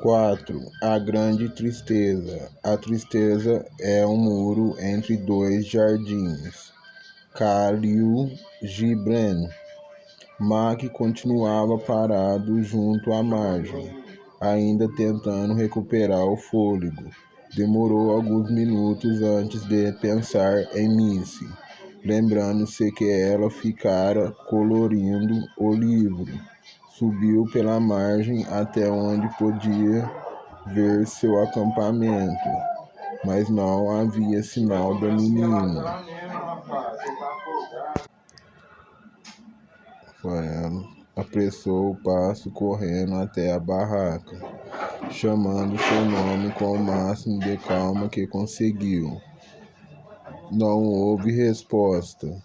4. A grande tristeza. A tristeza é um muro entre dois jardins. Khalil Gibran. Mac continuava parado junto à margem, ainda tentando recuperar o fôlego. Demorou alguns minutos antes de pensar em Missy, lembrando-se que ela ficara colorindo o livro. Subiu pela margem até onde podia ver seu acampamento, mas não havia sinal da menina. Apressou o passo correndo até a barraca, chamando seu nome com o máximo de calma que conseguiu. Não houve resposta.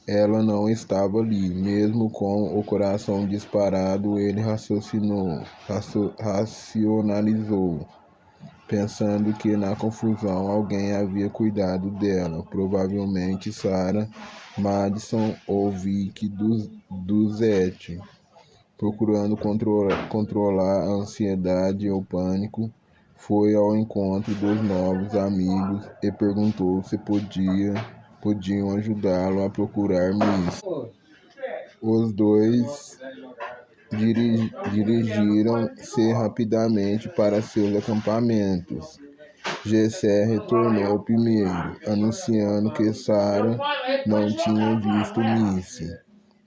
Ela não estava ali. Mesmo com o coração disparado, ele racionalizou, pensando que na confusão alguém havia cuidado dela, provavelmente Sarah Madison ou Vicky Duzette. Procurando controlar a ansiedade e o pânico, foi ao encontro dos novos amigos e perguntou se podiam ajudá-lo a procurar Miss. Os dois dirigiram-se rapidamente para seus acampamentos. Jessé retornou primeiro, anunciando que Sarah não tinha visto Missy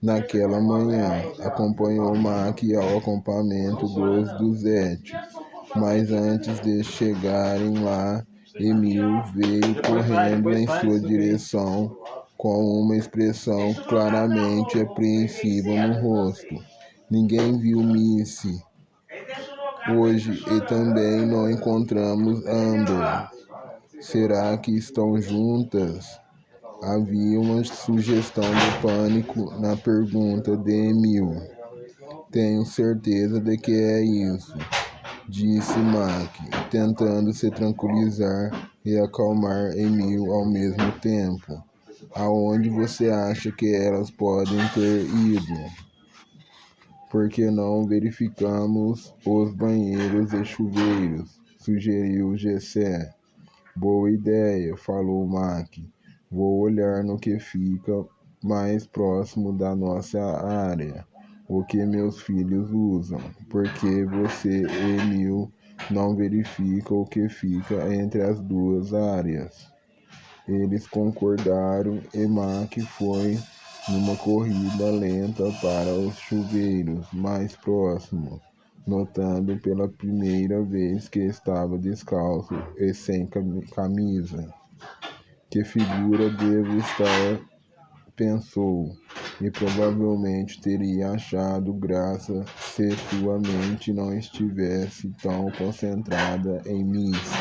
naquela manhã. Acompanhou Mac ao acampamento dos Duzette, mas antes de chegarem lá, Emil veio correndo em sua direção com uma expressão claramente apreensiva no rosto. Ninguém viu Missy hoje e também não encontramos Amber. Será que estão juntas? Havia uma sugestão de pânico na pergunta de Emil. Tenho certeza de que é isso, disse Mac, tentando se tranquilizar e acalmar Emil ao mesmo tempo. Aonde você acha que elas podem ter ido? Por que não verificamos os banheiros e chuveiros? Sugeriu Jessé. Boa ideia, falou Mac. Vou olhar no que fica mais próximo da nossa área, o que meus filhos usam. Porque você e Emil não verificam o que fica entre as duas áreas. Eles concordaram e Mac foi numa corrida lenta para os chuveiros mais próximos, notando pela primeira vez que estava descalço e sem camisa. Que figura devo estar, pensou, e provavelmente teria achado graça se sua mente não estivesse tão concentrada em missa.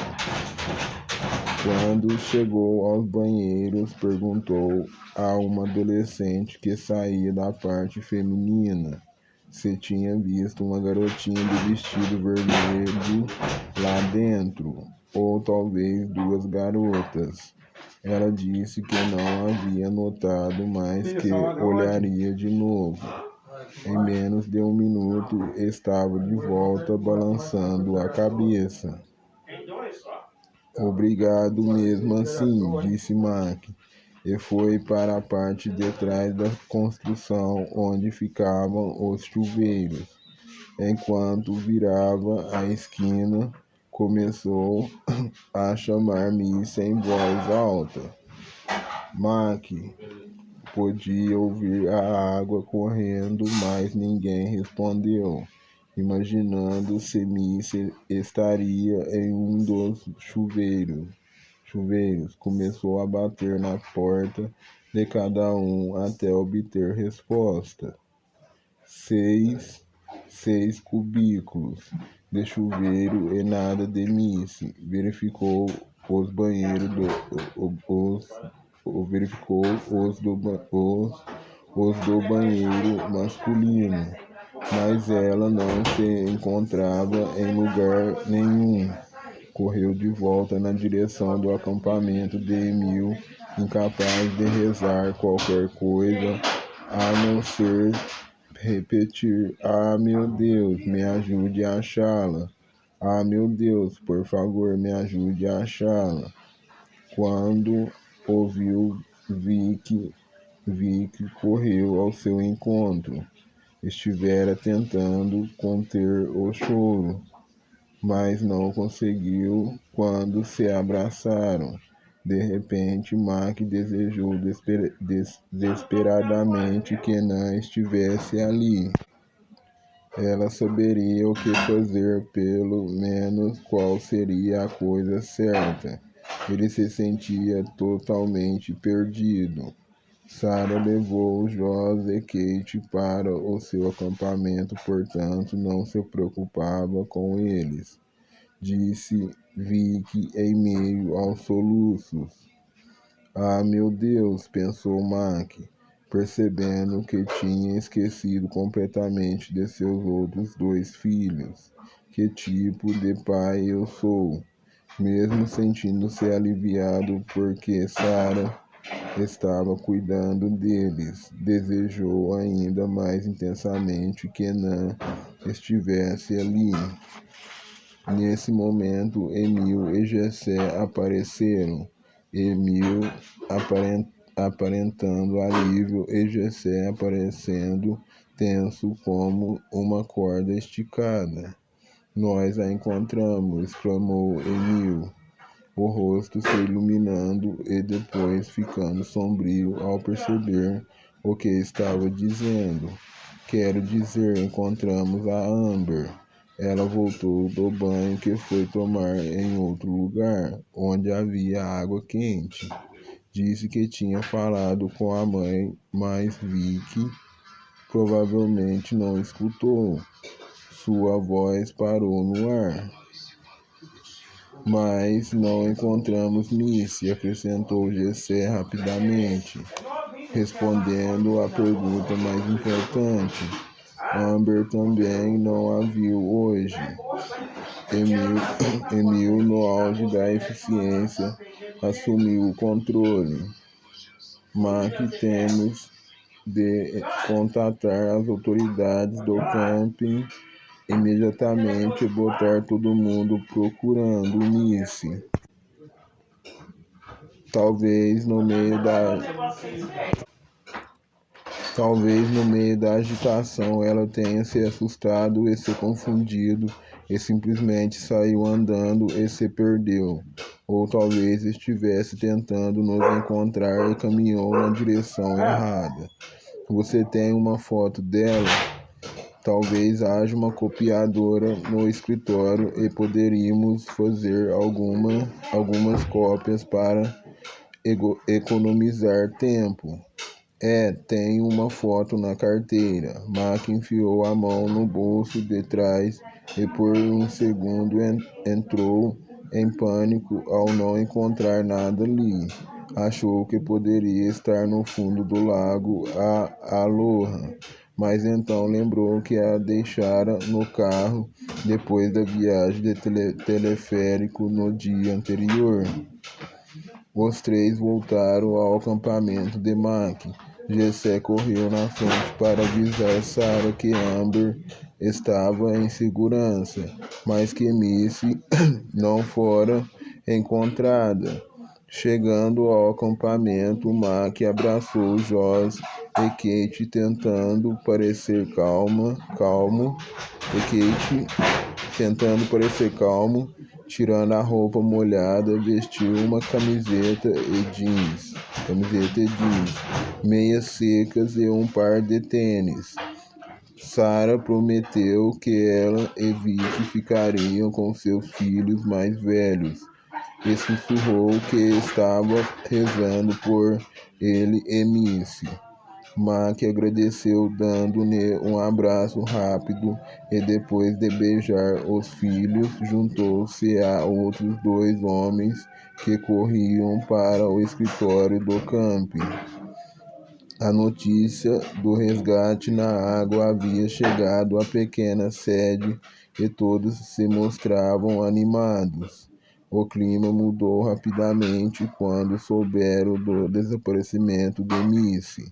Quando chegou aos banheiros, perguntou a uma adolescente que saía da parte feminina se tinha visto uma garotinha de vestido vermelho lá dentro, ou talvez duas garotas. Ela disse que não havia notado, mas que olharia de novo. Em menos de um minuto, estava de volta, balançando a cabeça. Obrigado mesmo assim, disse Mac, e foi para a parte de trás da construção onde ficavam os chuveiros. Enquanto virava a esquina, começou a chamar Miss em voz alta. Mac podia ouvir a água correndo, mas ninguém respondeu. Imaginando se Miss estaria em um dos chuveiros, começou a bater na porta de cada um até obter resposta. 6 cubículos de chuveiro e nada de Miss. Verificou os banheiros os do banheiro masculino, mas ela não se encontrava em lugar nenhum. Correu de volta na direção do acampamento de Emil, incapaz de rezar qualquer coisa a não ser repetir: "Ah, meu Deus, me ajude a achá-la. Ah, meu Deus, por favor, me ajude a achá-la." Quando ouviu, Vicky correu ao seu encontro. Estivera tentando conter o choro, mas não conseguiu quando se abraçaram. De repente, Mac desejou desesperadamente que Nan estivesse ali. Ela saberia o que fazer, pelo menos qual seria a coisa certa. Ele se sentia totalmente perdido. Sarah levou Joss e Kate para o seu acampamento, portanto não se preocupava com eles, disse Vicky em meio aos soluços. Ah, meu Deus, pensou Mac, percebendo que tinha esquecido completamente de seus outros dois filhos. Que tipo de pai eu sou? Mesmo sentindo-se aliviado porque Sarah estava cuidando deles, desejou ainda mais intensamente que Nan estivesse ali. Nesse momento, Emil e Jessé apareceram. Emil aparentando alívio e Jessé aparecendo tenso como uma corda esticada. "Nós a encontramos!" exclamou Emil, o rosto se iluminando e depois ficando sombrio ao perceber o que estava dizendo. "Quero dizer, encontramos a Amber. Ela voltou do banho que foi tomar em outro lugar, onde havia água quente. Disse que tinha falado com a mãe, mas Vicky provavelmente não escutou. Sua voz parou no ar. Mas não encontramos Missy", acrescentou Jessé rapidamente, respondendo à pergunta mais importante. "Amber também não a viu hoje." Emil, no auge da eficiência, assumiu o controle. "Mac, temos de contatar as autoridades do camping imediatamente e botar todo mundo procurando Missy. Talvez no meio da agitação ela tenha se assustado e se confundido e simplesmente saiu andando e se perdeu. Ou talvez estivesse tentando nos encontrar e caminhou na direção errada. Você tem uma foto dela? Talvez haja uma copiadora no escritório e poderíamos fazer algumas cópias para economizar tempo." Tem uma foto na carteira." Mac enfiou a mão no bolso de trás e por um segundo entrou em pânico ao não encontrar nada ali. Achou que poderia estar no fundo do lago Aloha, mas então lembrou que a deixara no carro depois da viagem de teleférico no dia anterior. Os três voltaram ao acampamento de Mac. Jessé correu na frente para avisar Sarah que Amber estava em segurança, mas que Missy não fora encontrada. Chegando ao acampamento, Mac abraçou Joss e Kate tentando parecer calmo, tirando a roupa molhada, vestiu uma camiseta e jeans, meias secas e um par de tênis. Sarah prometeu que ela e Vicky ficariam com seus filhos mais velhos e sussurrou que estava rezando por ele e Missy. Mac agradeceu dando-lhe um abraço rápido e depois de beijar os filhos, juntou-se a outros dois homens que corriam para o escritório do camping. A notícia do resgate na água havia chegado à pequena sede e todos se mostravam animados. O clima mudou rapidamente quando souberam do desaparecimento de Missy.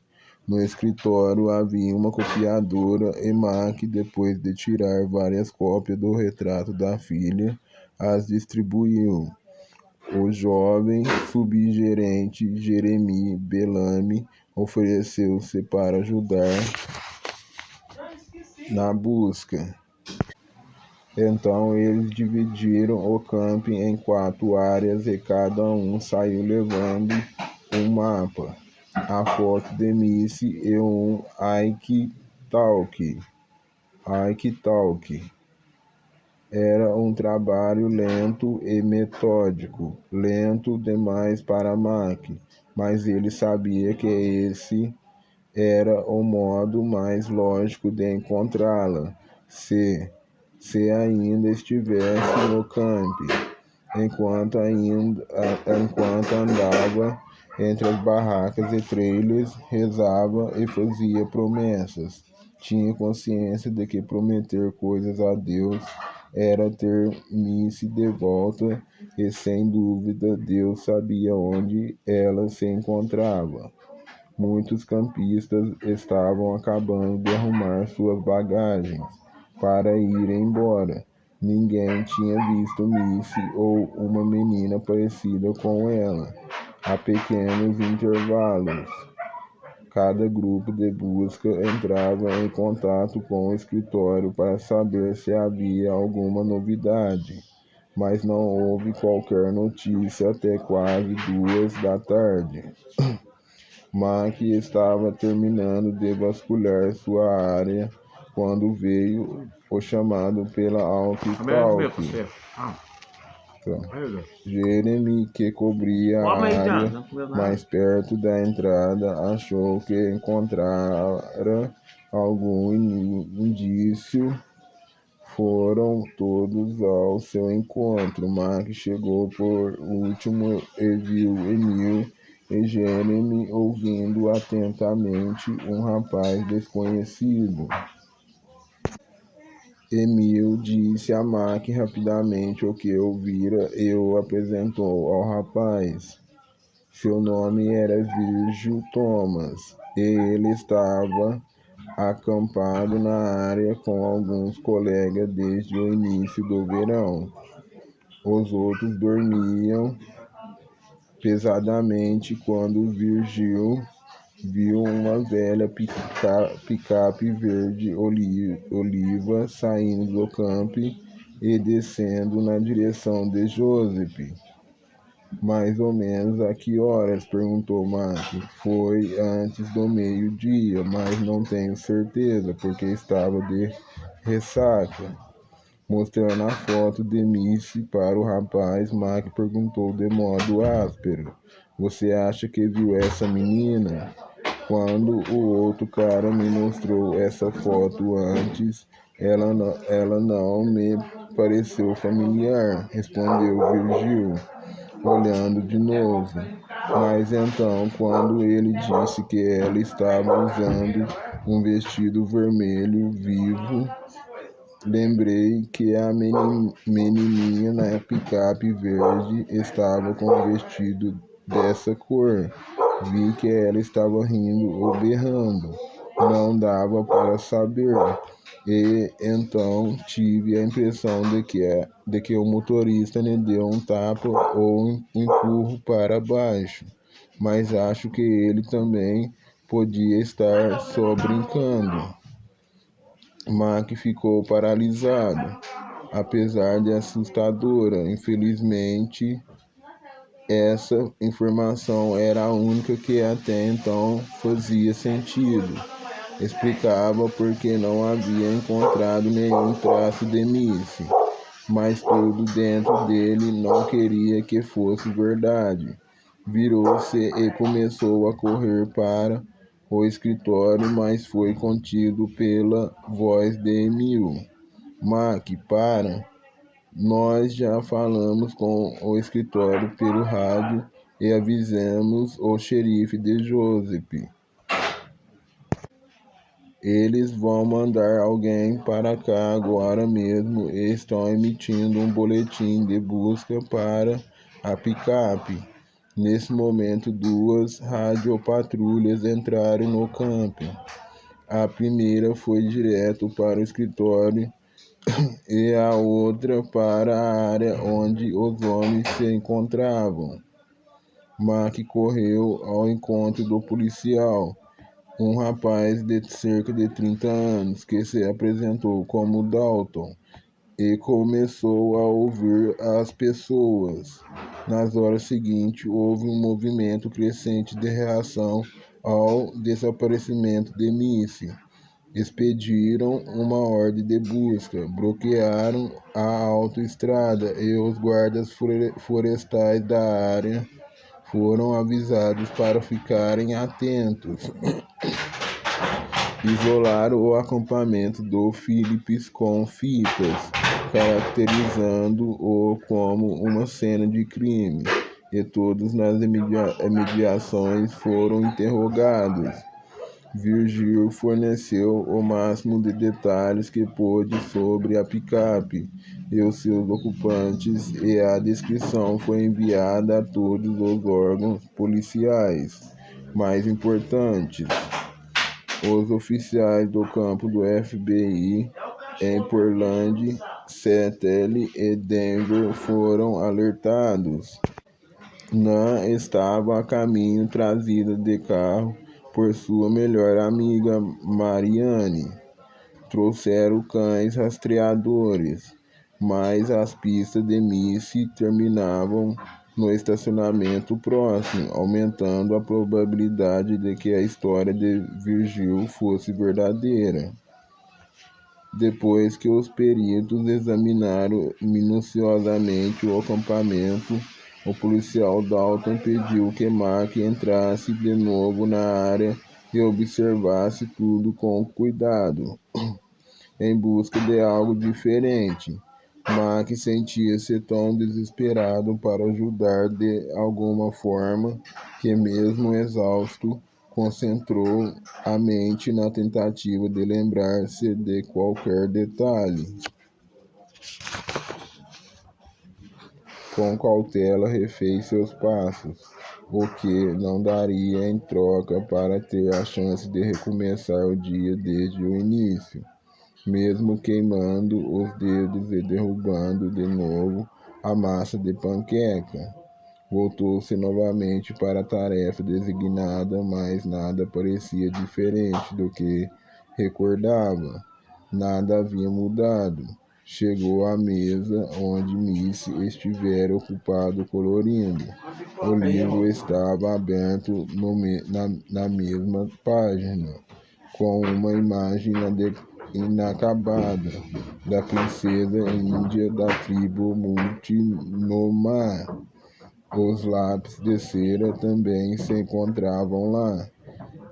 No escritório havia uma copiadora e Mac, depois de tirar várias cópias do retrato da filha, as distribuiu. O jovem subgerente Jeremy Bellamy ofereceu-se para ajudar na busca. Então eles dividiram o camping em 4 áreas e cada um saiu levando um mapa, a foto de Missy e um Ike-Talk. Era um trabalho lento e metódico, lento demais para Mac, mas ele sabia que esse era o modo mais lógico de encontrá-la, se ainda estivesse no camping. Enquanto andava entre as barracas e trailers, rezava e fazia promessas. Tinha consciência de que prometer coisas a Deus era ter Missy de volta, e sem dúvida Deus sabia onde ela se encontrava. Muitos campistas estavam acabando de arrumar suas bagagens para ir embora. Ninguém tinha visto Missy ou uma menina parecida com ela. A pequenos intervalos, cada grupo de busca entrava em contato com o escritório para saber se havia alguma novidade, mas não houve qualquer notícia até quase 2 da tarde. Mac estava terminando de vasculhar sua área quando veio o chamado pela walkie-talkie. Jeremy, que cobria a área mais perto da entrada, achou que encontrara algum indício. Foram todos ao seu encontro. Mac chegou por último e viu Emil e Jeremy ouvindo atentamente um rapaz desconhecido. Emil disse a Mac rapidamente o que ouvira e o apresentou ao rapaz. Seu nome era Virgil Thomas e ele estava acampado na área com alguns colegas desde o início do verão. Os outros dormiam pesadamente quando Virgil viu uma velha picape verde oliva saindo do camping e descendo na direção de Joseph. Mais ou menos a que horas? Perguntou Mac. Foi antes do meio-dia, mas não tenho certeza, porque estava de ressaca. Mostrando a foto de Missy para o rapaz, Mac perguntou de modo áspero: Você acha que viu essa menina? Quando o outro cara me mostrou essa foto antes, ela não me pareceu familiar, respondeu Virgil, olhando de novo. Mas então, quando ele disse que ela estava usando um vestido vermelho vivo, lembrei que a menininha na picape verde estava com um vestido dessa cor. Vi que ela estava rindo ou berrando. Não dava para saber. E então tive a impressão de que o motorista lhe deu um tapa ou um empurro para baixo. Mas acho que ele também podia estar só brincando. Mac ficou paralisado, apesar de assustadora. Infelizmente, essa informação era a única que até então fazia sentido. Explicava porque não havia encontrado nenhum traço de Missy, mas tudo dentro dele não queria que fosse verdade. Virou-se e começou a correr para o escritório, mas foi contido pela voz de Emil. Mac, para! Nós já falamos com o escritório pelo rádio e avisamos o xerife de Joseph. Eles vão mandar alguém para cá agora mesmo e estão emitindo um boletim de busca para a picape. Nesse momento, 2 radiopatrulhas entraram no camping. A primeira foi direto para o escritório e a outra para a área onde os homens se encontravam. Mac correu ao encontro do policial, um rapaz de cerca de 30 anos, que se apresentou como Dalton, e começou a ouvir as pessoas. Nas horas seguintes, houve um movimento crescente de reação ao desaparecimento de Missy. Expediram uma ordem de busca, bloquearam a autoestrada e os guardas florestais da área foram avisados para ficarem atentos. Isolaram o acampamento do Phillips com fitas, caracterizando-o como uma cena de crime, e todos nas imediações foram interrogados. Virgil forneceu o máximo de detalhes que pôde sobre a picape e os seus ocupantes, e a descrição foi enviada a todos os órgãos policiais mais importantes. Os oficiais do campo do FBI em Portland, Seattle e Denver foram alertados. Nan estava a caminho, trazida de carro por sua melhor amiga Marianne. Trouxeram cães rastreadores, mas as pistas de Missy terminavam no estacionamento próximo, aumentando a probabilidade de que a história de Virgil fosse verdadeira. Depois que os peritos examinaram minuciosamente o acampamento, o policial Dalton pediu que Mac entrasse de novo na área e observasse tudo com cuidado, em busca de algo diferente. Mac sentia-se tão desesperado para ajudar de alguma forma que, mesmo exausto, concentrou a mente na tentativa de lembrar-se de qualquer detalhe. Com cautela refez seus passos, o que não daria em troca para ter a chance de recomeçar o dia desde o início, mesmo queimando os dedos e derrubando de novo a massa de panqueca. Voltou-se novamente para a tarefa designada, mas nada parecia diferente do que recordava. Nada havia mudado. Chegou à mesa onde Missy estivera ocupado colorindo. O livro estava aberto na mesma página, com uma imagem inacabada da princesa índia da tribo Multnomah. Os lápis de cera também se encontravam lá,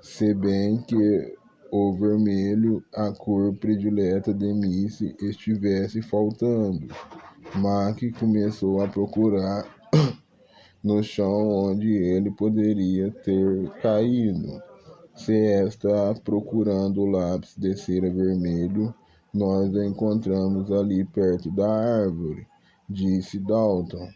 se bem que o vermelho, a cor predileta de Missy, estivesse faltando. Mac começou a procurar no chão onde ele poderia ter caído. Se está procurando o lápis de cera vermelho, nós o encontramos ali perto da árvore, disse Dalton,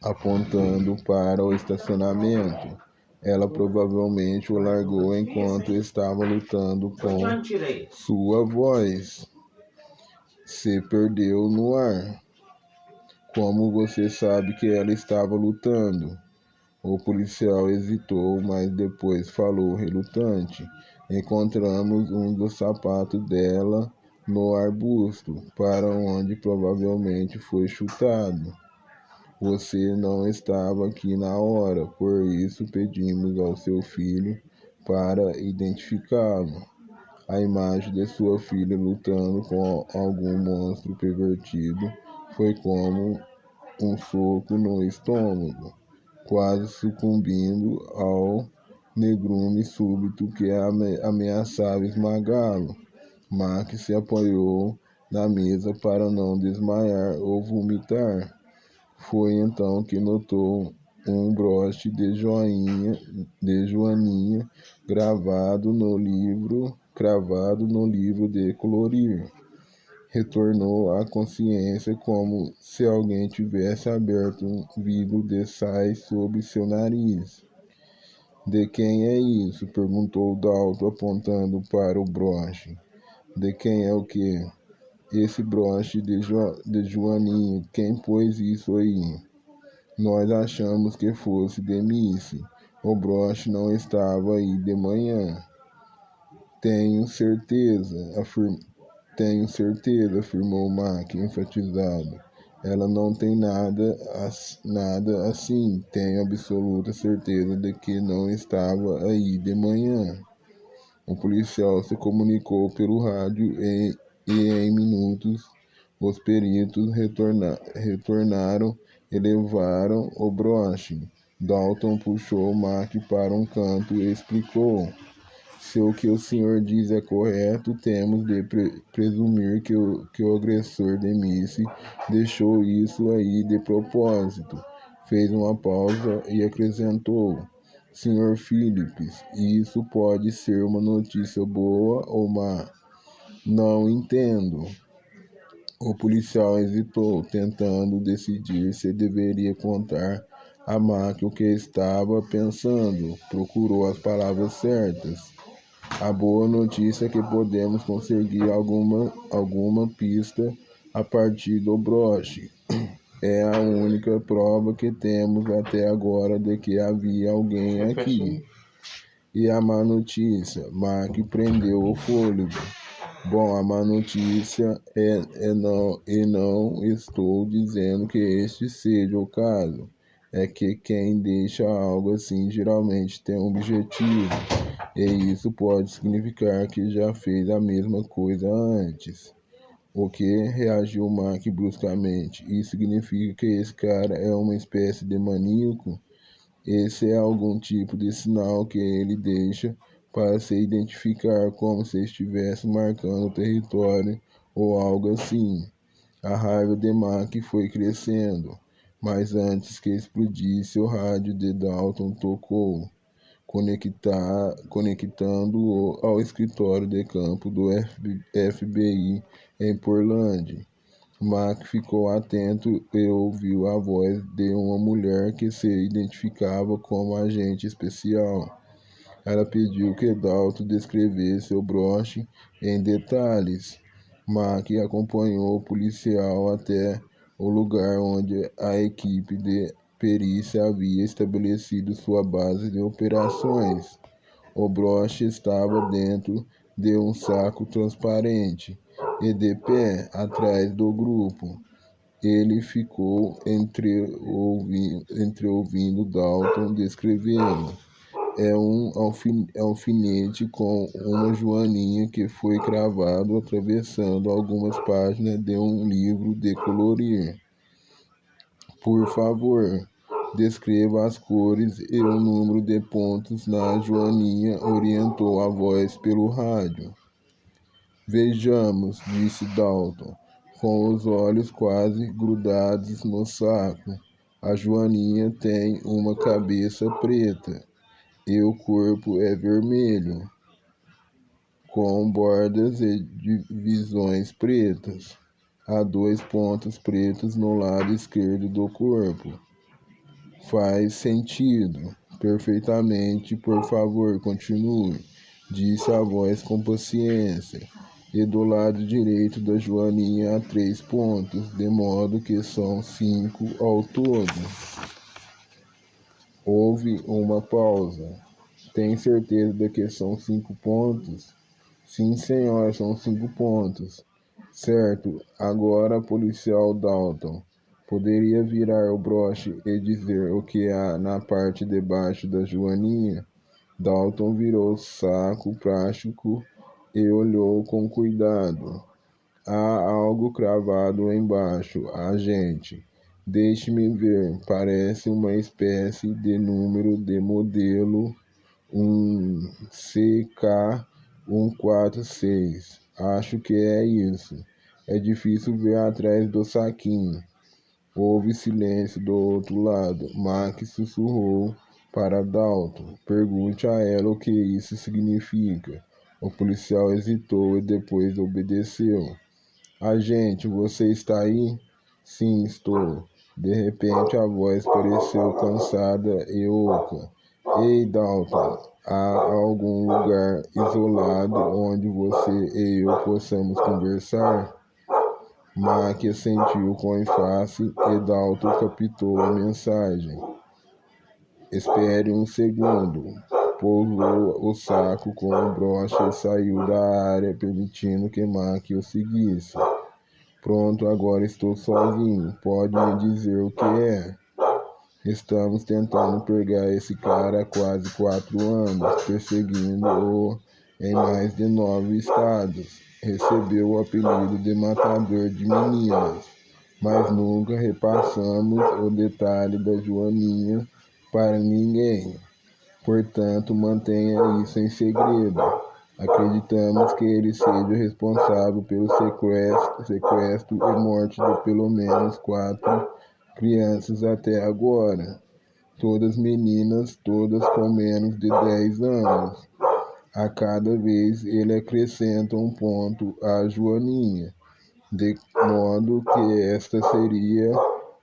apontando para o estacionamento. Ela provavelmente o largou enquanto estava lutando com sua voz. Se perdeu no ar. Como você sabe que ela estava lutando? O policial hesitou, mas depois falou relutante. Encontramos um dos sapatos dela no arbusto, para onde provavelmente foi chutado. Você não estava aqui na hora, por isso pedimos ao seu filho para identificá-lo. A imagem de sua filha lutando com algum monstro pervertido foi como um soco no estômago, quase sucumbindo ao negrume súbito que ameaçava esmagá-lo. Mac se apoiou na mesa para não desmaiar ou vomitar. Foi então que notou um broche de joaninha cravado no livro de colorir. retornou à consciência como se alguém tivesse aberto um vidro de sais sob seu nariz. De quem é isso? Perguntou Dalton, apontando para o broche. De quem é o quê? Esse broche de Joaninho. Quem pôs isso aí? Nós achamos que fosse de Missy. O broche não estava aí de manhã. Tenho certeza, afirmou Mac, enfatizado. Ela não tem nada assim. Tenho absoluta certeza de que não estava aí de manhã. O policial se comunicou pelo rádio e em minutos os peritos retornaram e levaram o broche. Dalton puxou Mac para um canto e explicou. Se o que o senhor diz é correto, temos de presumir que o agressor de Missy deixou isso aí de propósito. Fez uma pausa e acrescentou: Senhor Phillips, isso pode ser uma notícia boa ou má? Não entendo. O policial hesitou, tentando decidir se deveria contar a Mac o que estava pensando. Procurou as palavras certas. A boa notícia é que podemos conseguir alguma pista a partir do broche. É a única prova que temos até agora de que havia alguém aqui. E a má notícia? Mac prendeu o fôlego. Bom, a má notícia e não estou dizendo que este seja o caso, é que quem deixa algo assim geralmente tem um objetivo. E isso pode significar que já fez a mesma coisa antes. O que? Reagiu Mac bruscamente. Isso significa que esse cara é uma espécie de maníaco? Esse é algum tipo de sinal que ele deixa para se identificar como se estivesse marcando o território ou algo assim. A raiva de Mac foi crescendo, mas antes que explodisse, o rádio de Dalton tocou conectando-o ao escritório de campo do FBI em Portland. Mac ficou atento e ouviu a voz de uma mulher que se identificava como agente especial. Ela pediu que Dalton descrevesse o broche em detalhes. Mac acompanhou o policial até o lugar onde a equipe de perícia havia estabelecido sua base de operações. O broche estava dentro de um saco transparente e de pé atrás do grupo. Ele ficou entreouvindo Dalton descrevê-lo. É um alfinete com uma joaninha que foi cravado atravessando algumas páginas de um livro de colorir. Por favor, descreva as cores e o número de pontos na joaninha, orientou a voz pelo rádio. Vejamos, disse Dalton, com os olhos quase grudados no saco. A joaninha tem uma cabeça preta e o corpo é vermelho, com bordas e divisões pretas. Há 2 pontos pretos no lado esquerdo do corpo. Faz sentido. Perfeitamente, por favor, continue, disse a voz com paciência. E do lado direito da joaninha há 3 pontos, de modo que são 5 ao todo. Houve uma pausa. Tem certeza de que são 5 pontos? Sim, senhor, são 5 pontos. Certo. Agora, policial Dalton, poderia virar o broche e dizer o que há na parte de baixo da joaninha? Dalton virou o saco plástico e olhou com cuidado. Há algo cravado embaixo, agente. Deixe-me ver. Parece uma espécie de número de modelo CK146. Acho que é isso. É difícil ver atrás do saquinho. Houve silêncio do outro lado. Max sussurrou para Dalton. Pergunte a ela o que isso significa. O policial hesitou e depois obedeceu. Agente, você está aí? Sim, estou. De repente a voz pareceu cansada e oca. Ei, Dalton, há algum lugar isolado onde você e eu possamos conversar? Mac assentiu com ênfase e Dalton captou a mensagem. Espere um segundo. Pousou o saco com o broche e saiu da área, permitindo que Mac o seguisse. Pronto, agora estou sozinho. Pode me dizer o que é? Estamos tentando pegar esse cara há quase 4 anos, perseguindo-o em mais de 9 estados. Recebeu o apelido de matador de meninas, mas nunca repassamos o detalhe da Joaninha para ninguém. Portanto, mantenha isso em segredo. Acreditamos que ele seja responsável pelo sequestro e morte de pelo menos 4 crianças até agora. Todas meninas, todas com menos de 10 anos. A cada vez ele acrescenta um ponto à Joaninha, de modo que esta seria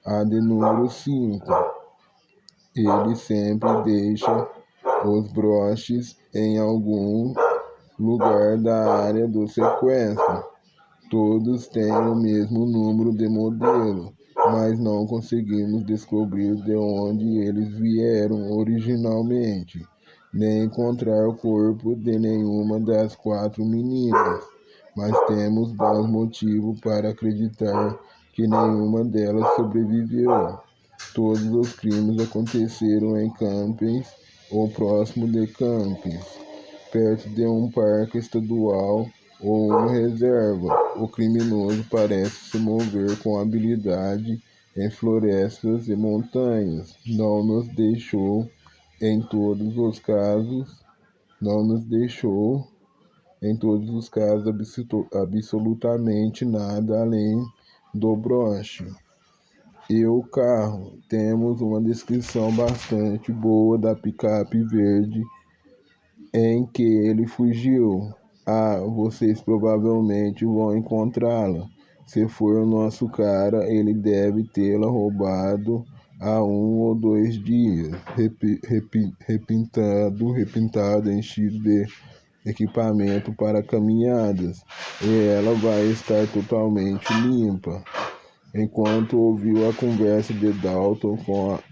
a de número 5. Ele sempre deixa os broches em algum lugar da área do sequestro. Todos têm o mesmo número de modelo, mas não conseguimos descobrir de onde eles vieram originalmente, nem encontrar o corpo de nenhuma das 4 meninas. Mas temos bons motivos para acreditar que nenhuma delas sobreviveu. Todos os crimes aconteceram em campings ou próximo de campings, perto de um parque estadual ou uma reserva. O criminoso parece se mover com habilidade em florestas e montanhas. Não nos deixou em todos os casos absolutamente nada além do broche. E o carro? Temos uma descrição bastante boa da picape verde em que ele fugiu. Vocês provavelmente vão encontrá-la. Se for o nosso cara, ele deve tê-la roubado há 1 ou 2 dias, repintado, enchido de equipamento para caminhadas, e ela vai estar totalmente limpa. Enquanto ouviu a conversa de Dalton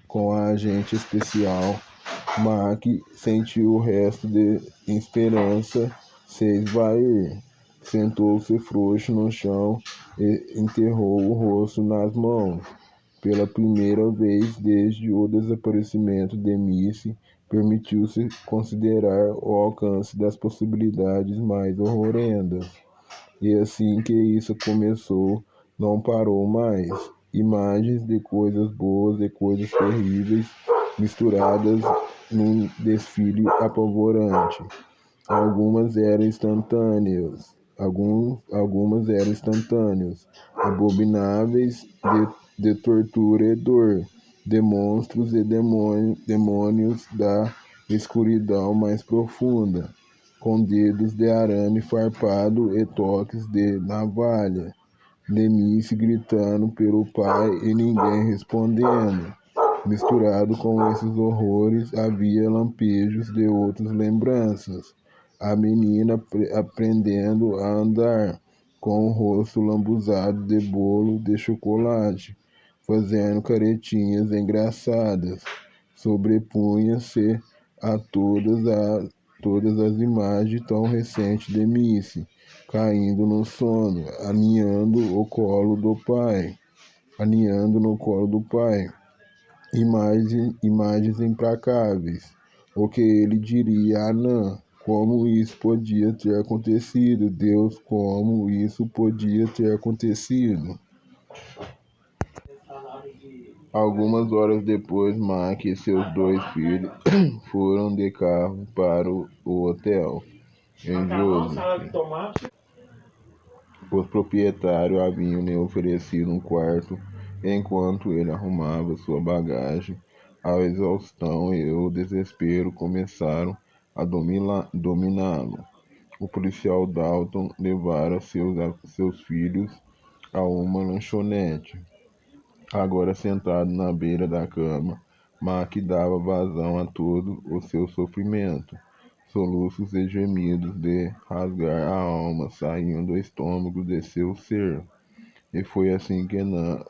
com a agente especial, Mac sentiu o resto de esperança se esvair. Sentou-se frouxo no chão e enterrou o rosto nas mãos. Pela primeira vez desde o desaparecimento de Missy, permitiu-se considerar o alcance das possibilidades mais horrendas. E assim que isso começou, não parou mais. Imagens de coisas boas e coisas terríveis misturadas num desfile apavorante. Algumas eram instantâneas, abomináveis de tortura e dor, de monstros e demônios da escuridão mais profunda, com dedos de arame farpado e toques de navalha, Denise gritando pelo pai e ninguém respondendo. Misturado com esses horrores, havia lampejos de outras lembranças. A menina aprendendo a andar, com o rosto lambuzado de bolo de chocolate, fazendo caretinhas engraçadas. Sobrepunha-se a todas as imagens tão recentes de Missy, caindo no sono, aninhando no colo do pai. Imagens implacáveis. O que ele diria a Nan? Como isso podia ter acontecido? Deus, como isso podia ter acontecido? Algumas horas depois, Mac e seus 2 filhos foram de carro para o hotel em Joseph. Os proprietários haviam lhe oferecido um quarto enquanto ele arrumava sua bagagem. A exaustão e o desespero começaram a dominá-lo. O policial Dalton levara seus filhos a uma lanchonete. Agora sentado na beira da cama, Mac dava vazão a todo o seu sofrimento. Soluços e gemidos de rasgar a alma saíam do estômago de seu ser. E foi assim que não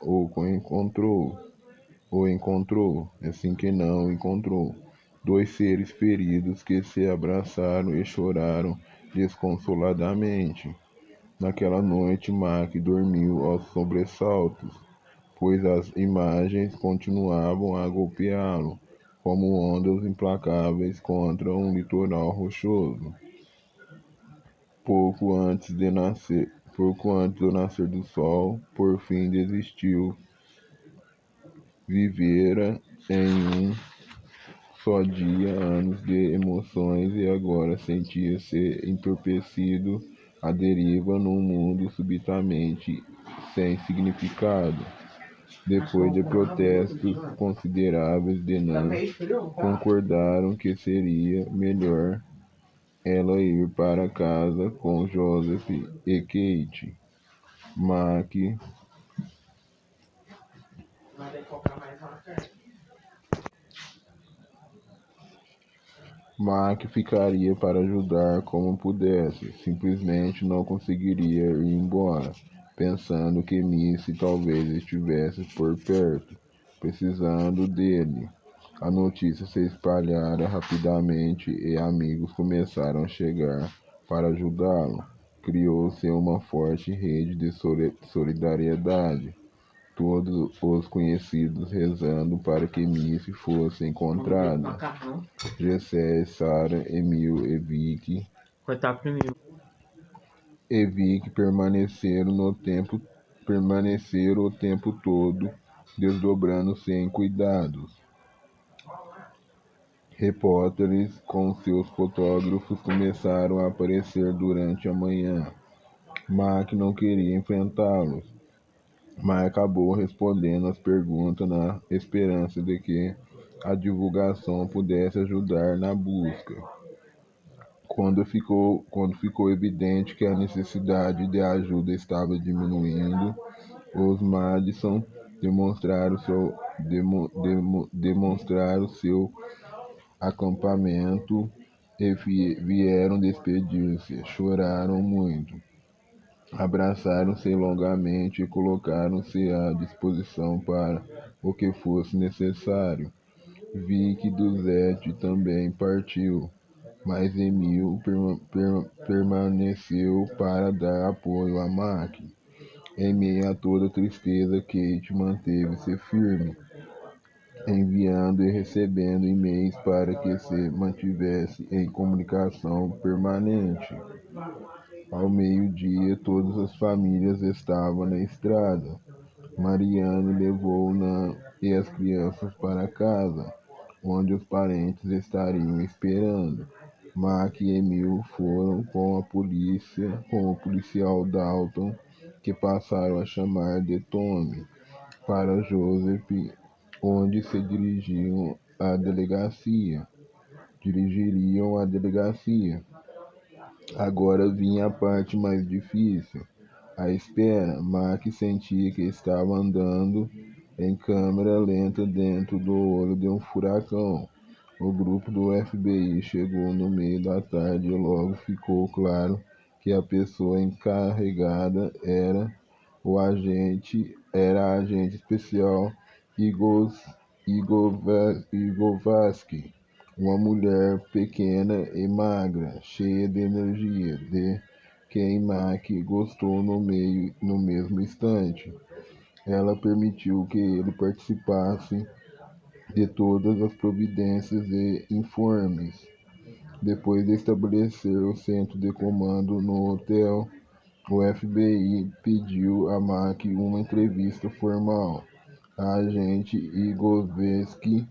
assim que não o encontrou. Dois seres feridos que se abraçaram e choraram desconsoladamente. Naquela noite, Mac dormiu aos sobressaltos, pois as imagens continuavam a golpeá-lo, como ondas implacáveis contra um litoral rochoso. Pouco antes do nascer do sol, por fim desistiu. Vivera em um só dia anos de emoções e agora sentia-se entorpecido à deriva num mundo subitamente sem significado. Depois de protestos consideráveis, Denan concordaram que seria melhor ela ir para casa com Joseph e Kate. Mac Mac ficaria para ajudar como pudesse, simplesmente não conseguiria ir embora, pensando que Missy talvez estivesse por perto, precisando dele. A notícia se espalhara rapidamente e amigos começaram a chegar para ajudá-lo. Criou-se uma forte rede de solidariedade, todos os conhecidos rezando para que Missy fosse encontrada. Jessé, Sarah, Emil e Vic permaneceram o tempo todo, desdobrando-se em cuidados. Repórteres com seus fotógrafos começaram a aparecer durante a manhã. Mac não queria enfrentá-los, mas acabou respondendo às perguntas na esperança de que a divulgação pudesse ajudar na busca. Quando ficou evidente que a necessidade de ajuda estava diminuindo, os Madison demonstraram seu acampamento e vieram despedir-se. Choraram muito, abraçaram-se longamente e colocaram-se à disposição para o que fosse necessário. Vic Duzete também partiu, mas Emil permaneceu para dar apoio a Mac. Em meio a toda a tristeza, Kate manteve-se firme, enviando e recebendo e-mails para que se mantivesse em comunicação permanente. Ao meio-dia, todas as famílias estavam na estrada. Marianne levou Nan e as crianças para casa, onde os parentes estariam esperando. Mac e Emil foram com o policial Dalton, que passaram a chamar de Tommy, para Joseph, onde se dirigiriam à delegacia. Agora vinha a parte mais difícil. A espera. Mac sentia que estava andando em câmera lenta dentro do olho de um furacão. O grupo do FBI chegou no meio da tarde e logo ficou claro que a pessoa encarregada era a agente especial Igor Vasque, uma mulher pequena e magra, cheia de energia, de quem Mac gostou no mesmo instante. Ela permitiu que ele participasse de todas as providências e informes. Depois de estabelecer o centro de comando no hotel, o FBI pediu a Mac uma entrevista formal. A agente Igovesky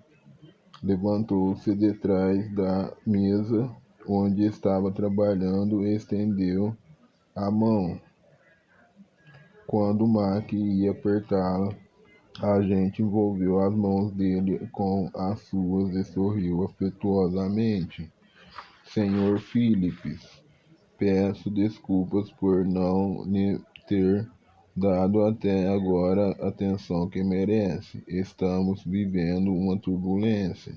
levantou-se de trás da mesa onde estava trabalhando e estendeu a mão. Quando Mac ia apertá-la, a agente envolveu as mãos dele com as suas e sorriu afetuosamente. Senhor Phillips, peço desculpas por não ter dado até agora a atenção que merece. Estamos vivendo uma turbulência,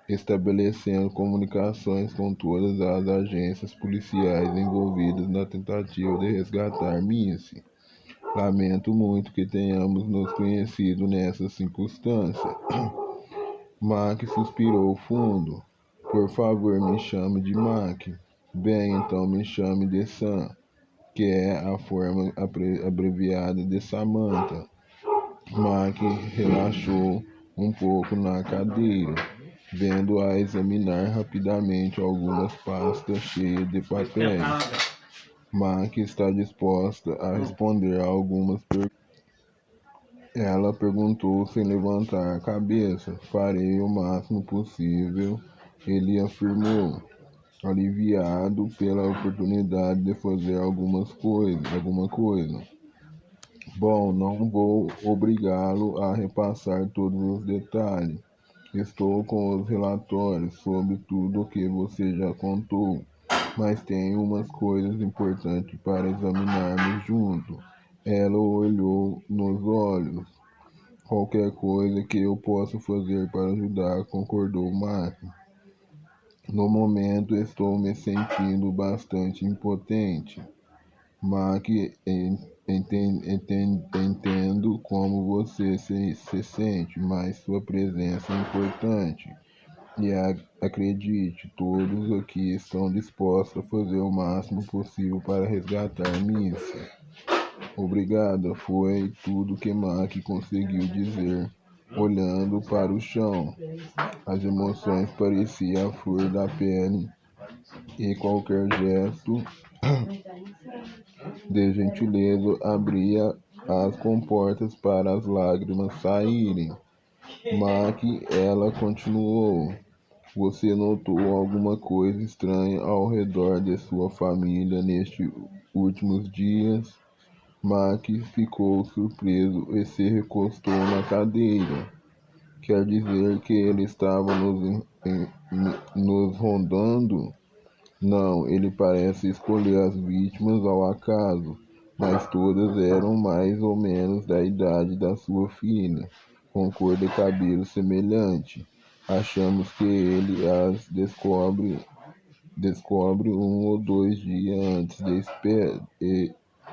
estabelecendo comunicações com todas as agências policiais envolvidas na tentativa de resgatar Missy. Lamento muito que tenhamos nos conhecido nessa circunstância. Mac suspirou fundo. Por favor, me chame de Mac. Bem, então me chame de Sam, que é a forma abreviada de Samantha. Mac relaxou um pouco na cadeira, vendo-a examinar rapidamente algumas pastas cheias de papéis. Mac está disposta a responder a algumas perguntas. Ela perguntou sem levantar a cabeça. Farei o máximo possível, ele afirmou, aliviado pela oportunidade de fazer alguma coisa. Bom, não vou obrigá-lo a repassar todos os detalhes. Estou com os relatórios sobre tudo o que você já contou, mas tenho umas coisas importantes para examinarmos junto. Ela o olhou nos olhos. Qualquer coisa que eu possa fazer para ajudar, concordou Mac. No momento estou me sentindo bastante impotente. Mac, entendo como você se sente, mas sua presença é importante. E acredite, todos aqui estão dispostos a fazer o máximo possível para resgatar Missy. Obrigada, foi tudo que Mac conseguiu dizer, olhando para o chão. As emoções pareciam a flor da pele e qualquer gesto de gentileza abria as comportas para as lágrimas saírem. Mac, ela continuou. Você notou alguma coisa estranha ao redor de sua família nestes últimos dias? Mac ficou surpreso e se recostou na cadeira. Quer dizer que ele estava nos rondando? Não, ele parece escolher as vítimas ao acaso, mas todas eram mais ou menos da idade da sua filha, com cor de cabelo semelhante. Achamos que ele as descobre 1 ou 2 dias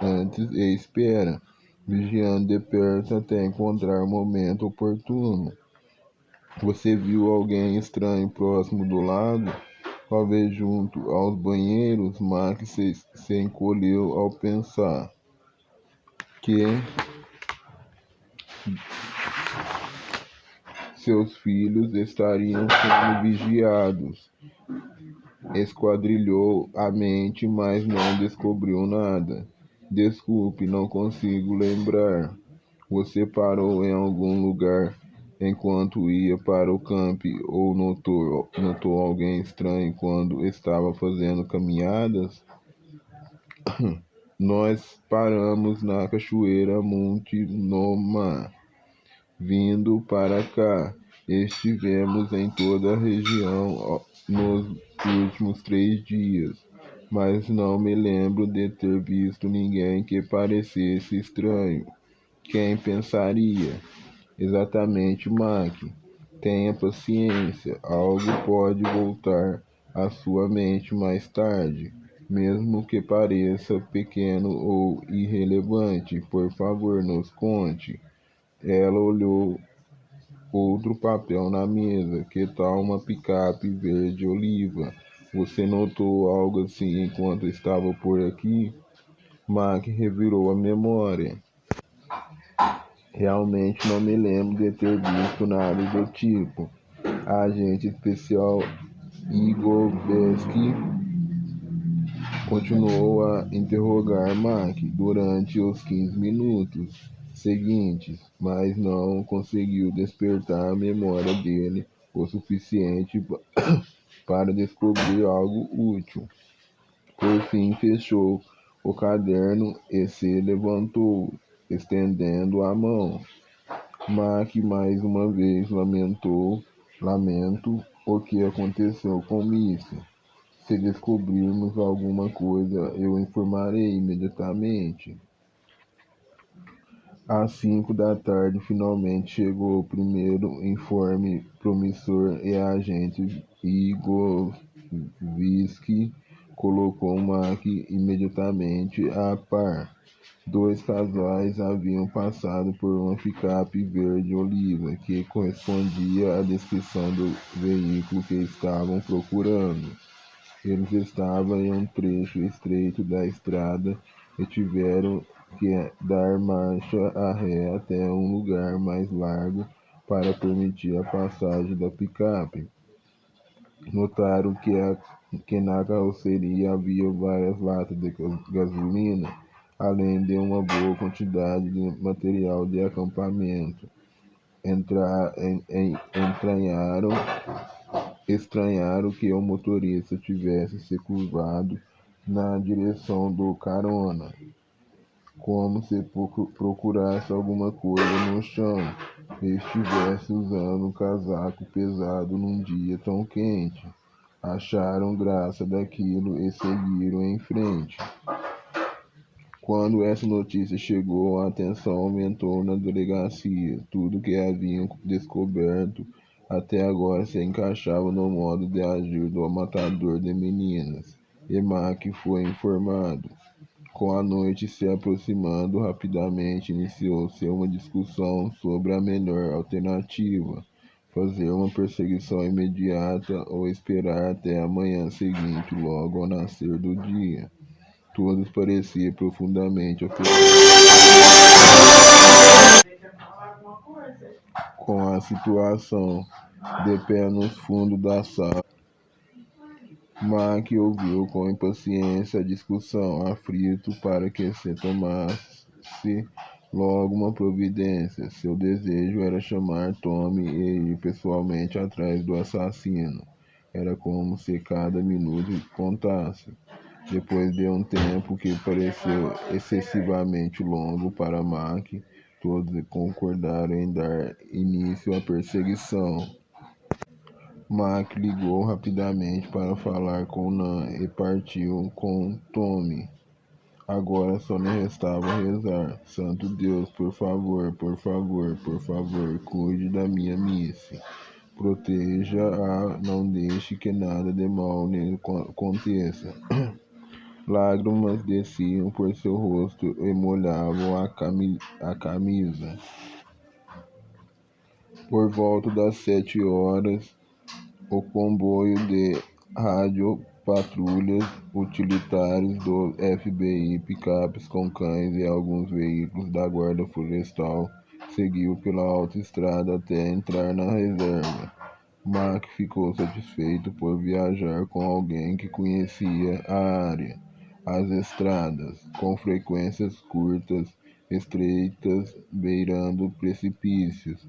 antes e espera, vigiando de perto até encontrar o momento oportuno. Você viu alguém estranho próximo do lago? Talvez junto aos banheiros. Max se encolheu ao pensar que seus filhos estariam sendo vigiados. Esquadrilhou a mente, mas não descobriu nada. Desculpe, não consigo lembrar. Você parou em algum lugar enquanto ia para o camp ou notou alguém estranho quando estava fazendo caminhadas? Nós paramos na cachoeira Monte Noma. Vindo para cá, estivemos em toda a região nos últimos 3 dias, mas não me lembro de ter visto ninguém que parecesse estranho. Quem pensaria? Exatamente, Mac. Tenha paciência, algo pode voltar à sua mente mais tarde, mesmo que pareça pequeno ou irrelevante. Por favor, nos conte. Ela olhou outro papel na mesa. Que tal uma picape verde oliva? Você notou algo assim enquanto estava por aqui? Mac revirou a memória. Realmente não me lembro de ter visto nada do tipo. A agente especial Igor Vesky continuou a interrogar Mac durante os 15 minutos seguintes, mas não conseguiu despertar a memória dele o suficiente para descobrir algo útil. Por fim, fechou o caderno e se levantou, estendendo a mão. Mac mais uma vez lamento o que aconteceu com Missy. Se descobrirmos alguma coisa, eu informarei imediatamente. Às 5 da tarde, finalmente chegou o primeiro informe promissor e a agente Igovski colocou Mac imediatamente a par. Dois casais haviam passado por uma picape verde-oliva que correspondia à descrição do veículo que estavam procurando. Eles estavam em um trecho estreito da estrada e tiveram que dar marcha ré até um lugar mais largo para permitir a passagem da picape. Notaram que na carroceria havia várias latas de gasolina, além de uma boa quantidade de material de acampamento. Entranharam Estranharam que o motorista tivesse se curvado na direção do carona, como se procurasse alguma coisa no chão e estivesse usando um casaco pesado num dia tão quente. Acharam graça daquilo e seguiram em frente. Quando essa notícia chegou, a atenção aumentou na delegacia. Tudo que haviam descoberto até agora se encaixava no modo de agir do matador de meninas. E Mac foi informado. Com a noite se aproximando, rapidamente iniciou-se uma discussão sobre a melhor alternativa: fazer uma perseguição imediata ou esperar até a manhã seguinte, logo ao nascer do dia. Todos pareciam profundamente ofendidos com a situação. De pé no fundo da sala, Mac ouviu com impaciência a discussão, aflito para que se tomasse logo uma providência. Seu desejo era chamar Tommy e ir pessoalmente atrás do assassino. Era como se cada minuto contasse. Depois de um tempo que pareceu excessivamente longo para Mac, todos concordaram em dar início à perseguição. Mac ligou rapidamente para falar com Nan e partiu com Tommy. Agora só lhe restava rezar: Santo Deus, por favor, por favor, por favor, cuide da minha Missy. Proteja-a, não deixe que nada de mal lhe aconteça. Lágrimas desciam por seu rosto e molhavam a camisa. Por volta das 7 horas, o comboio de radiopatrulhas utilitários do FBI, picapes com cães e alguns veículos da Guarda Florestal seguiu pela autoestrada até entrar na reserva. Mac ficou satisfeito por viajar com alguém que conhecia a área. As estradas, com frequências curtas, estreitas, beirando precipícios,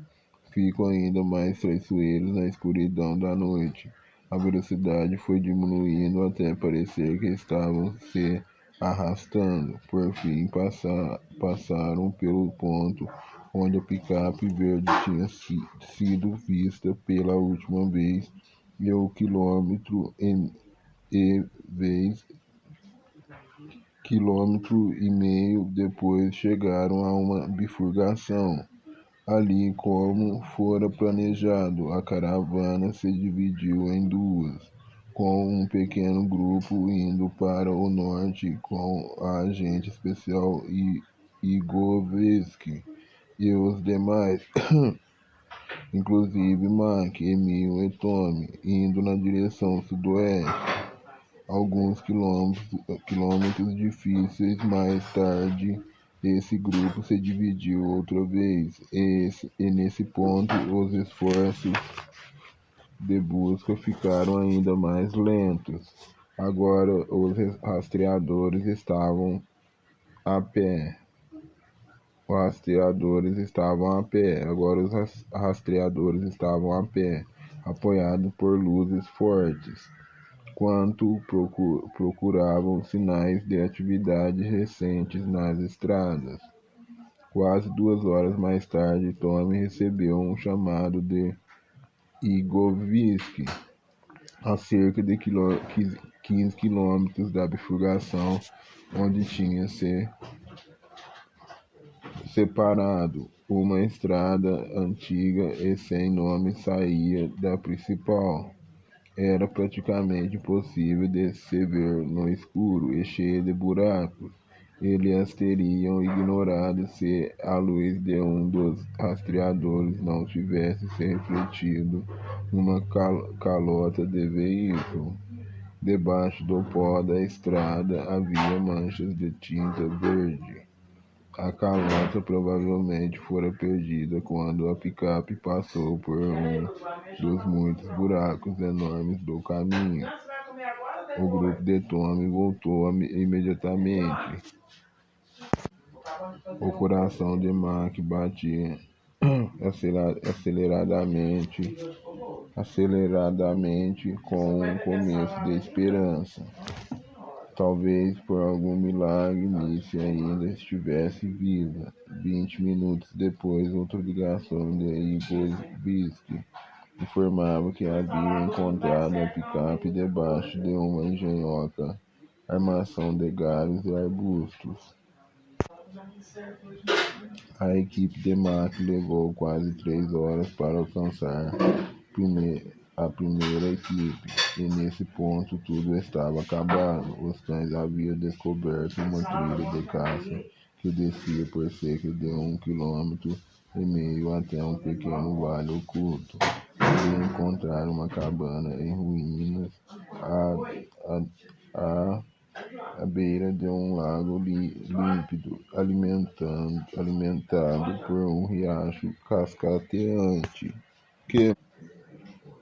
ficam ainda mais traiçoeiros na escuridão da noite. A velocidade foi diminuindo até parecer que estavam se arrastando. Por fim, passaram pelo ponto onde a picape verde tinha sido vista pela última vez e o quilômetro e meio depois chegaram a uma bifurcação. Ali, como fora planejado, a caravana se dividiu em duas, com um pequeno grupo indo para o norte com a agente especial Igovski e os demais, inclusive Mac, Emil e Tommy, indo na direção sudoeste. Alguns quilômetros difíceis mais tarde, esse grupo se dividiu outra vez, e nesse ponto os esforços de busca ficaram ainda mais lentos. Agora os rastreadores estavam a pé. Agora os rastreadores estavam a pé, apoiados por luzes fortes, quanto procuravam sinais de atividades recentes nas estradas. Quase 2 horas mais tarde, Tommy recebeu um chamado de Igovski, a cerca de 15 quilômetros da bifurcação onde tinha se separado. Uma estrada antiga e sem nome saía da principal. Era praticamente impossível de se ver no escuro e cheia de buracos. Eles as teriam ignorado se a luz de um dos rastreadores não tivesse se refletido numa calota de veículo. Debaixo do pó da estrada havia manchas de tinta verde. A calota provavelmente fora perdida quando a picape passou por um dos muitos buracos enormes do caminho. O grupo de Tommy voltou imediatamente. O coração de Mac batia aceleradamente com um começo de esperança. Talvez por algum milagre Missy ainda estivesse viva. 20 minutos depois, outra ligação de Igor Bisky informava que havia encontrado a picape debaixo de uma engenhoca armação de galhos e arbustos. A equipe de Mac levou quase 3 horas para alcançar a primeira equipe, e nesse ponto tudo estava acabado. Os cães haviam descoberto uma trilha de caça que descia por cerca de 1,5 quilômetro até um pequeno vale oculto. Eles encontraram uma cabana em ruínas à beira de um lago límpido, alimentado por um riacho cascateante.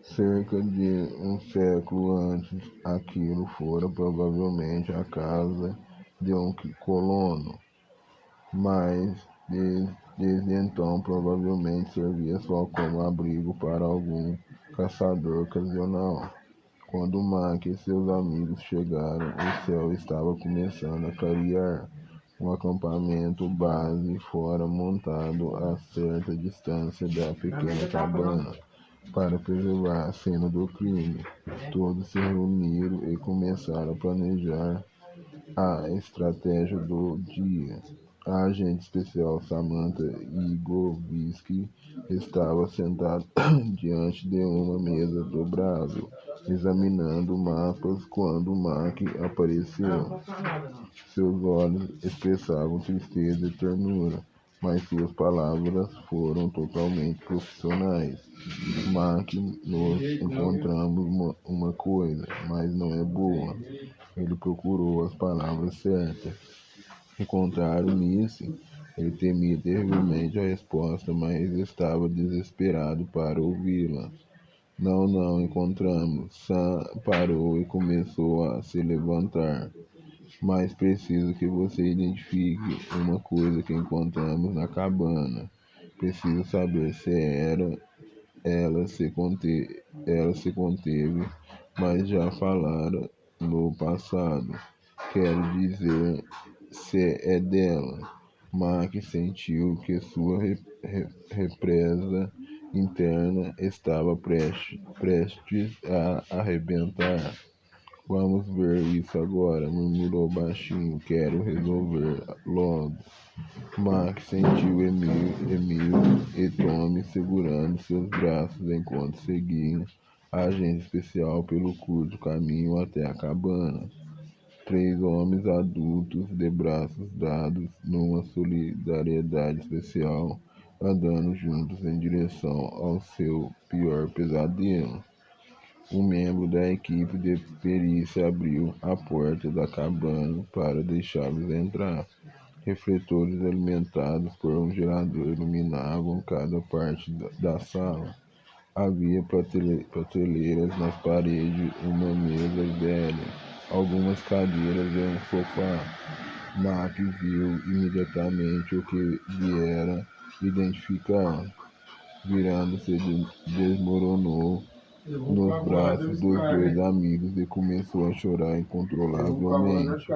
Cerca de um século antes, aquilo fora provavelmente a casa de um colono, mas desde então provavelmente servia só como abrigo para algum caçador ocasional. Quando Mac e seus amigos chegaram, o céu estava começando a clarear. Um acampamento base fora montado a certa distância da pequena cabana para preservar a cena do crime. Todos se reuniram e começaram a planejar a estratégia do dia. A agente especial Samantha Igoviski estava sentada diante de uma mesa dobrável, examinando mapas quando Mac apareceu. Seus olhos expressavam tristeza e ternura, mas suas palavras foram totalmente profissionais. Mac, nós encontramos uma coisa, mas não é boa. Ele procurou as palavras certas. Encontraram Missy. Ele temia terrivelmente a resposta, mas estava desesperado para ouvi-la. Não encontramos. Sam parou e começou a se levantar. Mas preciso que você identifique uma coisa que encontramos na cabana. Preciso saber se ela se conteve, mas já falara no passado. Quero dizer, se é dela. Mac sentiu que sua represa interna estava prestes a arrebentar. Vamos ver isso agora, murmurou baixinho. Quero resolver logo. Mac sentiu Emil e Tommy segurando seus braços enquanto seguiam a agente especial pelo curto caminho até a cabana. 3 homens adultos de braços dados numa solidariedade especial, andando juntos em direção ao seu pior pesadelo. Um membro da equipe de perícia abriu a porta da cabana para deixá-los entrar. Refletores alimentados por um gerador iluminavam cada parte da sala. Havia prateleiras nas paredes, uma mesa velha, algumas cadeiras e um sofá. Mac viu imediatamente o que viera identificar. Virando-se, desmoronou nos braços dos 2 amigos e começou a chorar incontrolavelmente.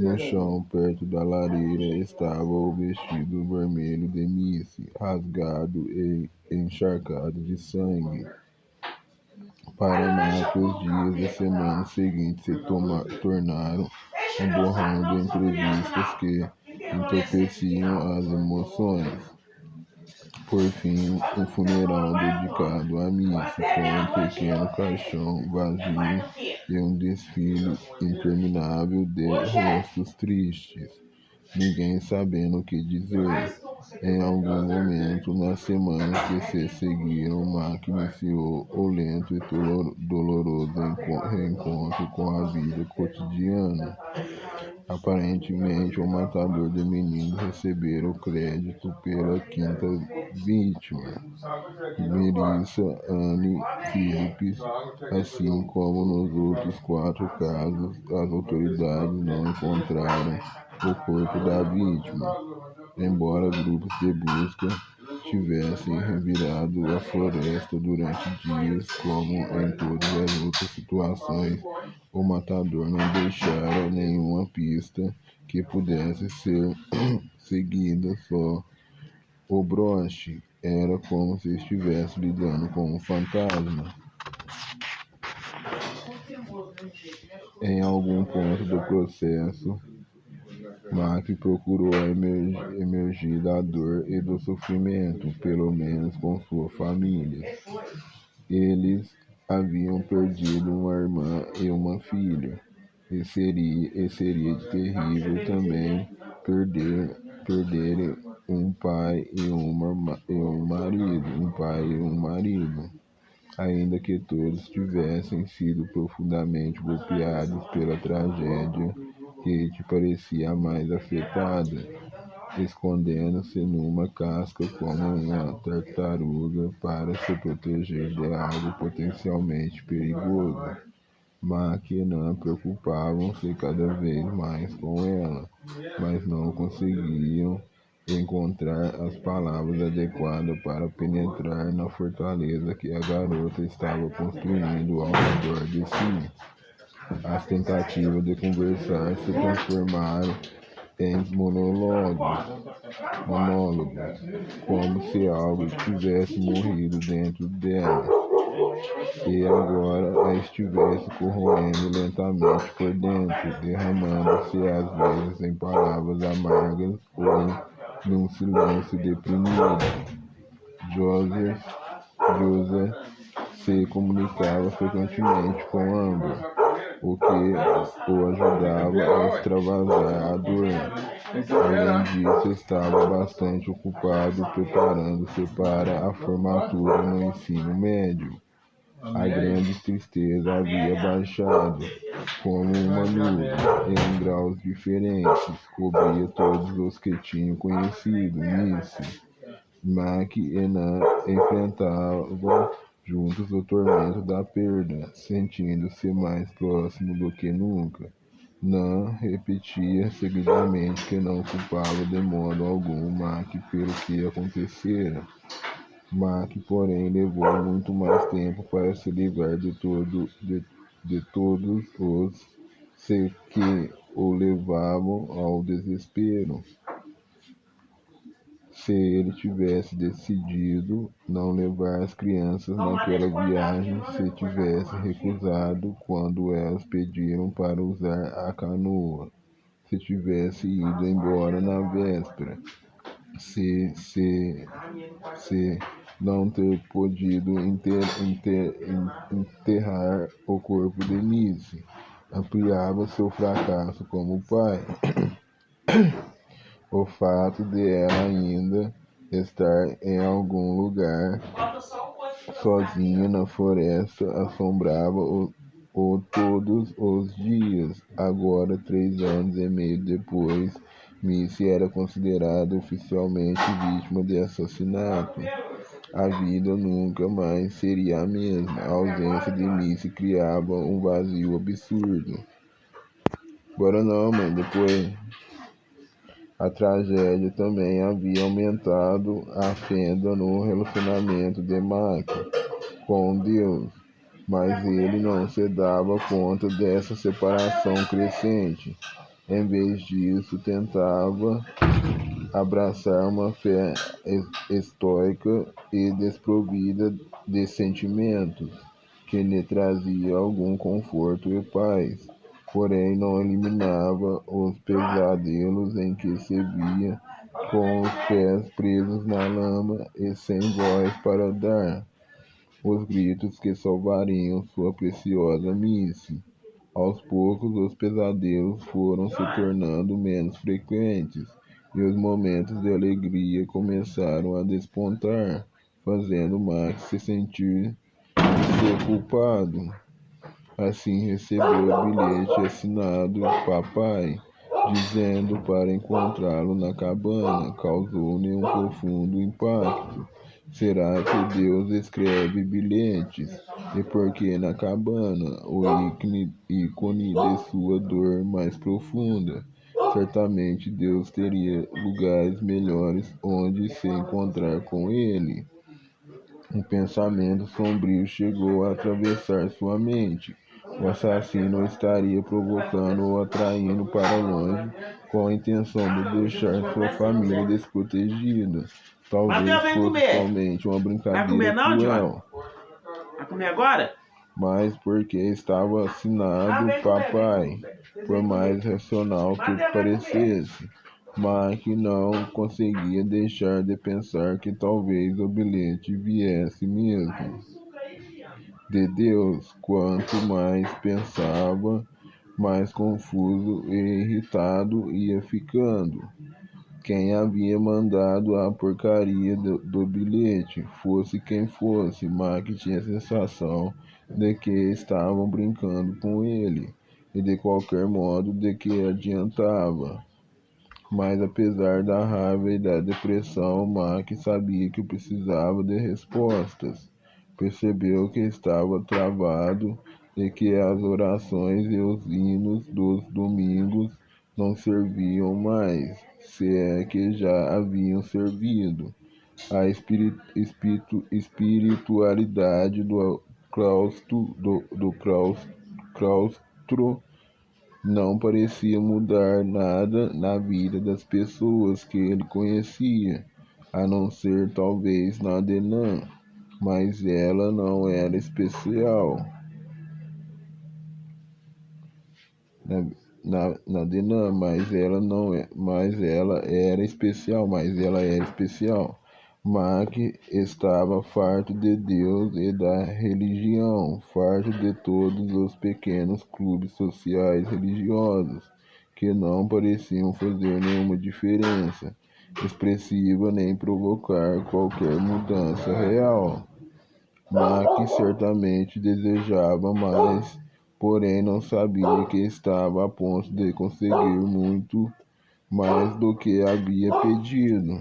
No chão, perto da lareira, estava o vestido vermelho de Missy, rasgado e encharcado de sangue. Para Mac, os dias e semanas seguintes se tornaram um borrão de entrevistas que entorpeciam as emoções. Por fim, um funeral dedicado à missa, com um pequeno caixão vazio e um desfile interminável de rostos tristes, ninguém sabendo o que dizer. Em algum momento, nas semanas que se seguiram, Mac iniciou o lento e doloroso reencontro com a vida cotidiana. Aparentemente, o matador de meninos recebera o crédito pela quinta vítima, Melissa Anne Phillips. Assim como nos outros 4 casos, as autoridades não encontraram o corpo da vítima, embora grupos de busca tivessem revirado a floresta durante dias. Como em todas as outras situações, o matador não deixara nenhuma pista que pudesse ser seguida. Só o broche era como se estivesse lidando com um fantasma. Em algum ponto do processo, Mac procurou emergir da dor e do sofrimento, pelo menos com sua família. Eles haviam perdido uma irmã e uma filha, e seria terrível também perderem um pai e um marido, ainda que todos tivessem sido profundamente golpeados pela tragédia. Kate parecia a mais afetada, escondendo-se numa casca como uma tartaruga para se proteger de algo potencialmente perigoso. Mac e Nan preocupavam-se cada vez mais com ela, mas não conseguiam encontrar as palavras adequadas para penetrar na fortaleza que a garota estava construindo ao redor de si. As tentativas de conversar se transformaram em monólogos, como se algo tivesse morrido dentro dela e agora a estivesse corroendo lentamente por dentro, derramando-se às vezes em palavras amargas ou num silêncio deprimido. Joseph se comunicava frequentemente com Amber, o que o ajudava a extravasar a dor. Além disso, estava bastante ocupado preparando-se para a formatura no ensino médio. A grande tristeza havia baixado, como uma nuvem, em graus diferentes, cobria todos os que tinham conhecido Missy. Mac e Nan enfrentavam juntos o tormento da perda, sentindo-se mais próximo do que nunca. Nan repetia seguidamente que não culpava de modo algum Mac pelo que acontecera. Mac, porém, levou muito mais tempo para se livrar de todos os que o levavam ao desespero. Se ele tivesse decidido não levar as crianças naquela viagem, se tivesse recusado quando elas pediram para usar a canoa, se tivesse ido embora na véspera, se não ter podido enterrar o corpo de Missy, ampliava seu fracasso como pai. O fato de ela ainda estar em algum lugar sozinha na floresta assombrava-o todos os dias. Agora, 3 anos e meio depois, Missy era considerada oficialmente vítima de assassinato. A vida nunca mais seria a mesma. A ausência de Missy criava um vazio absurdo. Bora não, mãe, depois... A tragédia também havia aumentado a fenda no relacionamento de Mac com Deus, mas ele não se dava conta dessa separação crescente. Em vez disso, tentava abraçar uma fé estoica e desprovida de sentimentos, que lhe trazia algum conforto e paz. porém não eliminava os pesadelos em que se via com os pés presos na lama e sem voz para dar os gritos que salvariam sua preciosa Missy. Aos poucos, os pesadelos foram se tornando menos frequentes e os momentos de alegria começaram a despontar, fazendo Max se sentir de ser culpado. Assim, recebeu o bilhete assinado Papai, dizendo para encontrá-lo na cabana. Causou-lhe um profundo impacto. Será que Deus escreve bilhetes? E por que na cabana? O ícone de sua dor mais profunda. Certamente Deus teria lugares melhores onde se encontrar com ele. Um pensamento sombrio chegou a atravessar sua mente. O assassino estaria provocando ou atraindo para longe com a intenção de deixar sua família desprotegida. Talvez fosse somente uma brincadeira cruel. Vai comer agora? Mas porque estava assinado Papai, por mais racional que parecesse, Mark não conseguia deixar de pensar que talvez o bilhete viesse mesmo de Deus. Quanto mais pensava, mais confuso e irritado ia ficando. Quem havia mandado a porcaria do bilhete, fosse quem fosse, Mark tinha a sensação de que estavam brincando com ele, e de qualquer modo de que adiantava. Mas apesar da raiva e da depressão, Mark sabia que precisava de respostas. Percebeu que estava travado e que as orações e os hinos dos domingos não serviam mais, se é que já haviam servido. A espiritualidade do claustro não parecia mudar nada na vida das pessoas que ele conhecia, a não ser talvez na Denan, mas ela não era especial. Na Denan, mas ela não é, mas ela era especial. Mark estava farto de Deus e da religião, farto de todos os pequenos clubes sociais religiosos, que não pareciam fazer nenhuma diferença expressiva nem provocar qualquer mudança real. Mark certamente desejava mais, porém não sabia que estava a ponto de conseguir muito mais do que havia pedido.